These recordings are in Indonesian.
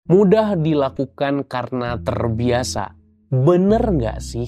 Mudah dilakukan karena terbiasa. Bener nggak sih?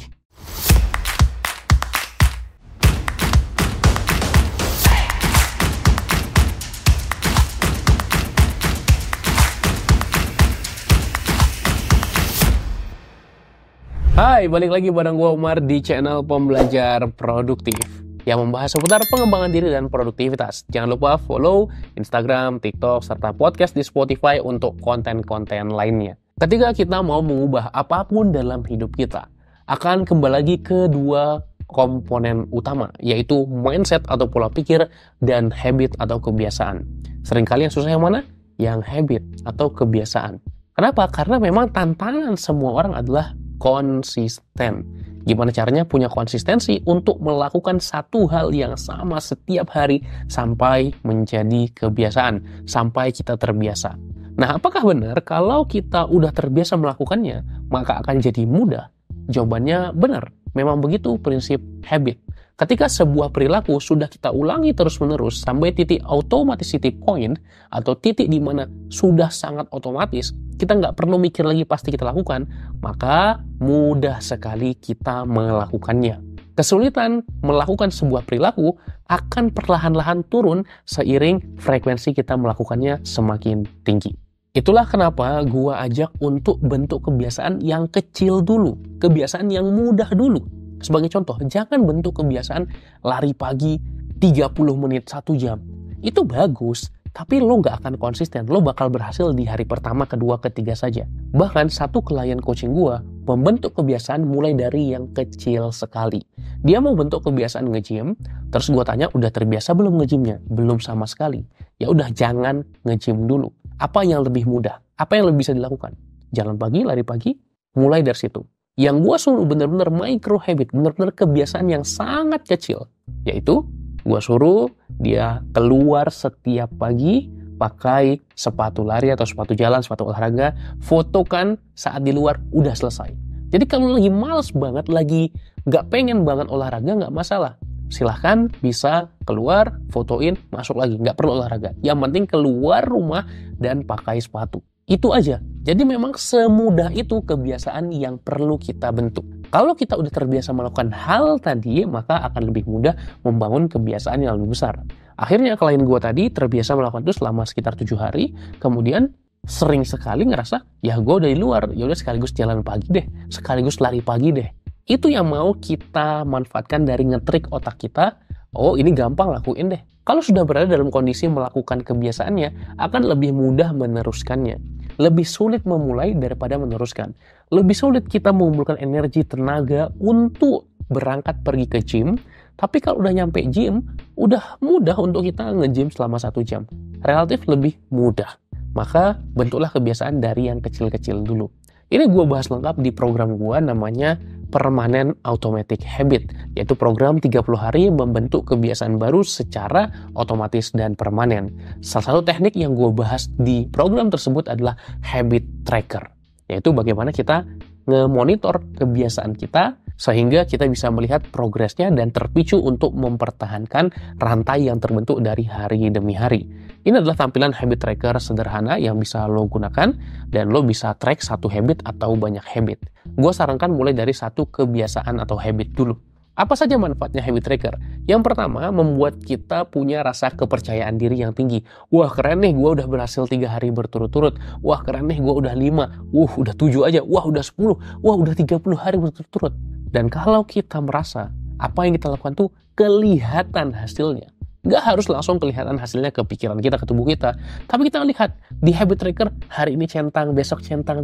Hai, balik lagi bareng gue Umar di channel Pembelajar Produktif yang membahas seputar pengembangan diri dan produktivitas. Jangan lupa follow Instagram, TikTok, serta podcast di Spotify untuk konten-konten lainnya. Ketika kita mau mengubah apapun dalam hidup kita, akan kembali lagi ke dua komponen utama, yaitu mindset atau pola pikir dan habit atau kebiasaan. Seringkali yang susah yang mana? Yang habit atau kebiasaan. Kenapa? Karena memang tantangan semua orang adalah konsisten. Gimana caranya punya konsistensi untuk melakukan satu hal yang sama setiap hari sampai menjadi kebiasaan, sampai kita terbiasa. Nah, apakah benar kalau kita udah terbiasa melakukannya, maka akan jadi mudah? Jawabannya benar. Memang begitu prinsip habit. Ketika sebuah perilaku sudah kita ulangi terus-menerus sampai titik automaticity point atau titik di mana sudah sangat otomatis, kita nggak perlu mikir lagi pasti kita lakukan, maka mudah sekali kita melakukannya. Kesulitan melakukan sebuah perilaku akan perlahan-lahan turun seiring frekuensi kita melakukannya semakin tinggi. Itulah kenapa gua ajak untuk bentuk kebiasaan yang kecil dulu, kebiasaan yang mudah dulu. Sebagai contoh, jangan bentuk kebiasaan lari pagi 30 menit 1 jam. Itu bagus, tapi lo nggak akan konsisten. Lo bakal berhasil di hari pertama, kedua, ketiga saja. Bahkan satu klien coaching gua membentuk kebiasaan mulai dari yang kecil sekali. Dia mau bentuk kebiasaan nge-gym, terus gua tanya, udah terbiasa belum nge-gymnya? Belum sama sekali. Ya udah, jangan nge-gym dulu. Apa yang lebih mudah? Apa yang lebih bisa dilakukan? Jalan pagi, lari pagi, mulai dari situ. Yang gue suruh benar-benar micro habit, benar-benar kebiasaan yang sangat kecil. Yaitu, gue suruh dia keluar setiap pagi, pakai sepatu lari atau sepatu jalan, sepatu olahraga, fotokan saat di luar, udah selesai. Jadi kalau lagi males banget, lagi gak pengen banget olahraga, gak masalah. Silahkan bisa keluar, fotoin, masuk lagi. Gak perlu olahraga. Yang penting keluar rumah dan pakai sepatu. Itu aja. Jadi memang semudah itu kebiasaan yang perlu kita bentuk. Kalau kita udah terbiasa melakukan hal tadi, maka akan lebih mudah membangun kebiasaan yang lebih besar. Akhirnya klien gue tadi terbiasa melakukan itu selama sekitar 7 hari, kemudian sering sekali ngerasa, ya gue udah di luar, ya udah sekaligus jalan pagi deh, sekaligus lari pagi deh. Itu yang mau kita manfaatkan dari ngetrik otak kita. Oh, ini gampang, lakuin deh. Kalau sudah berada dalam kondisi melakukan kebiasaannya, akan lebih mudah meneruskannya. Lebih sulit memulai daripada meneruskan. Lebih sulit kita mengumpulkan energi, tenaga untuk berangkat pergi ke gym. Tapi kalau udah nyampe gym, udah mudah untuk kita nge-gym selama 1 jam. Relatif lebih mudah. Maka bentuklah kebiasaan dari yang kecil-kecil dulu. Ini gue bahas lengkap di program gue namanya Permanent Automatic Habit, yaitu program 30 hari membentuk kebiasaan baru secara otomatis dan permanen. Salah satu teknik yang gue bahas di program tersebut adalah habit tracker, yaitu bagaimana kita nge-monitor kebiasaan kita sehingga kita bisa melihat progresnya dan terpicu untuk mempertahankan rantai yang terbentuk dari hari demi hari. Ini adalah tampilan habit tracker sederhana yang bisa lo gunakan dan lo bisa track satu habit atau banyak habit. Gue sarankan mulai dari satu kebiasaan atau habit dulu. Apa saja manfaatnya habit tracker? Yang pertama, membuat kita punya rasa kepercayaan diri yang tinggi. Wah, keren nih, gue udah berhasil 3 hari berturut-turut. Wah, keren nih, gue udah 5. Udah 7 aja. Wah, udah 10. Wah, udah 30 hari berturut-turut. Dan kalau kita merasa apa yang kita lakukan tuh kelihatan hasilnya. Nggak harus langsung kelihatan hasilnya ke pikiran kita, ke tubuh kita. Tapi kita lihat di habit tracker, hari ini centang, besok centang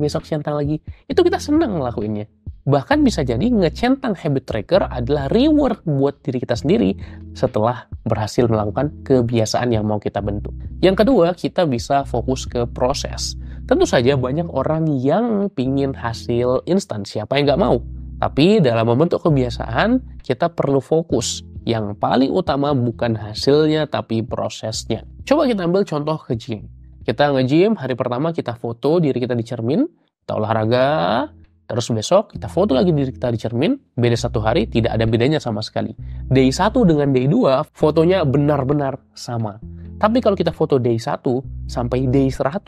lagi. Itu kita senang ngelakuinnya. Bahkan bisa jadi ngecentang habit tracker adalah reward buat diri kita sendiri setelah berhasil melakukan kebiasaan yang mau kita bentuk. Yang kedua, kita bisa fokus ke proses. Tentu saja banyak orang yang pingin hasil instan, siapa yang nggak mau? Tapi dalam membentuk kebiasaan, kita perlu fokus. Yang paling utama bukan hasilnya, tapi prosesnya. Coba kita ambil contoh ke gym. Kita nge-gym, hari pertama kita foto diri kita di cermin, kita olahraga, terus besok kita foto lagi diri kita di cermin, beda 1 hari, tidak ada bedanya sama sekali. Day 1 dengan day 2, fotonya benar-benar sama. Tapi kalau kita foto day 1 sampai day 100,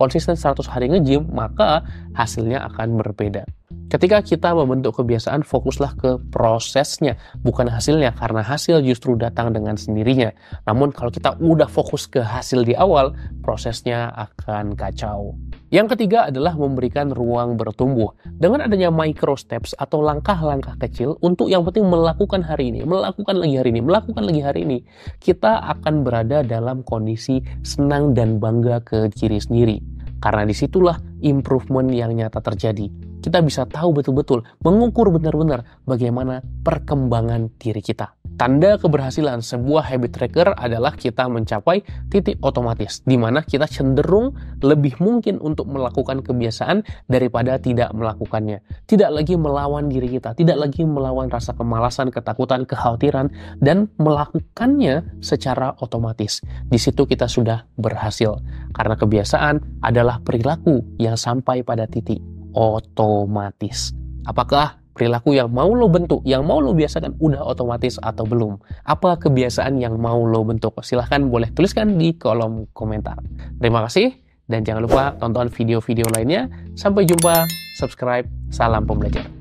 konsisten 100 hari nge-gym, maka hasilnya akan berbeda. Ketika kita membentuk kebiasaan, fokuslah ke prosesnya, bukan hasilnya, karena hasil justru datang dengan sendirinya. Namun kalau kita udah fokus ke hasil di awal, prosesnya akan kacau. Yang ketiga adalah memberikan ruang bertumbuh. Dengan adanya micro steps atau langkah-langkah kecil untuk yang penting melakukan hari ini, melakukan lagi hari ini, melakukan lagi hari ini, kita akan berada dalam kondisi senang dan bangga ke diri sendiri. Karena disitulah improvement yang nyata terjadi. Kita bisa tahu betul-betul, mengukur benar-benar bagaimana perkembangan diri kita. Tanda keberhasilan sebuah habit tracker adalah kita mencapai titik otomatis, di mana kita cenderung lebih mungkin untuk melakukan kebiasaan daripada tidak melakukannya. Tidak lagi melawan diri kita, tidak lagi melawan rasa kemalasan, ketakutan, kekhawatiran, dan melakukannya secara otomatis. Di situ kita sudah berhasil, karena kebiasaan adalah perilaku yang sampai pada titik otomatis. Apakah perilaku yang mau lo bentuk, yang mau lo biasakan udah otomatis atau belum? Apa kebiasaan yang mau lo bentuk? Silahkan boleh tuliskan di kolom komentar. Terima kasih dan jangan lupa tonton video-video lainnya. Sampai jumpa, subscribe, salam pembelajar.